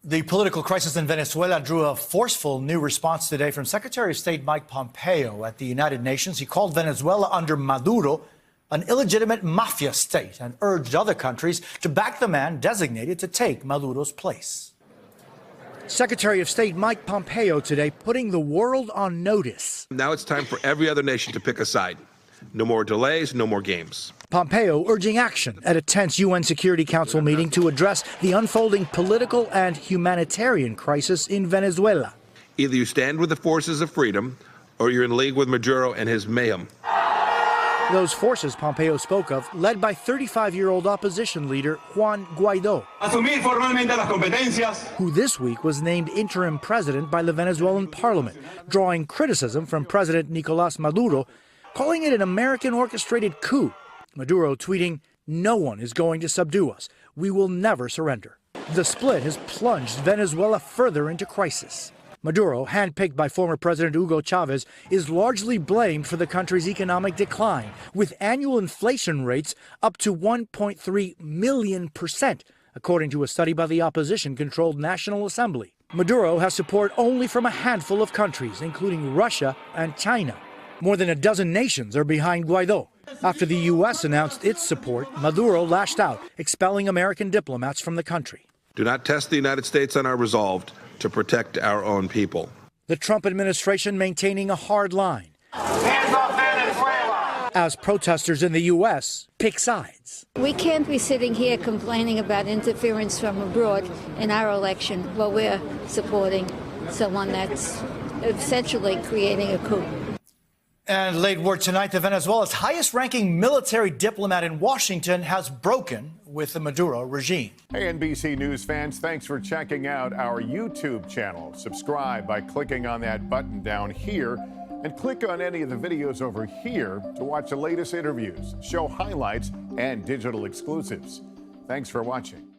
The political crisis in Venezuela drew a forceful new response today from Secretary of State Mike Pompeo at the United Nations. He called Venezuela under Maduro an illegitimate mafia state and urged other countries to back the man designated to take Maduro's place. Secretary of State Mike Pompeo today putting the world on notice. Now it's time for every other nation to pick a side. No more delays, no more games. Pompeo urging action at a tense UN Security Council meeting to address the unfolding political and humanitarian crisis in Venezuela. Either you stand with the forces of freedom or you're in league with Maduro and his mayhem. Those forces Pompeo spoke of, led by 35-year-old opposition leader Juan Guaidó, who this week was named interim president by the Venezuelan parliament, drawing criticism from President Nicolás Maduro, calling it an American-orchestrated coup. Maduro tweeting, "No one is going to subdue us. We will never surrender." The split has plunged Venezuela further into crisis. Maduro, handpicked by former President Hugo Chavez, is largely blamed for the country's economic decline, with annual inflation rates up to 1.3 million%, according to a study by the opposition-controlled National Assembly. Maduro has support only from a handful of countries, including Russia and China. More than a dozen nations are behind Guaidó. After the U.S. announced its support, Maduro lashed out, expelling American diplomats from the country. Do not test the United States on our resolve to protect our own people. The Trump administration maintaining a hard line, as protesters in the U.S. pick sides. We can't be sitting here complaining about interference from abroad in our election while we're supporting someone that's essentially creating a coup. And late word tonight, that Venezuela's highest-ranking military diplomat in Washington has broken with the Maduro regime. Hey, NBC News fans, thanks for checking out our YouTube channel. Subscribe by clicking on that button down here and click on any of the videos over here to watch the latest interviews, show highlights, and digital exclusives. Thanks for watching.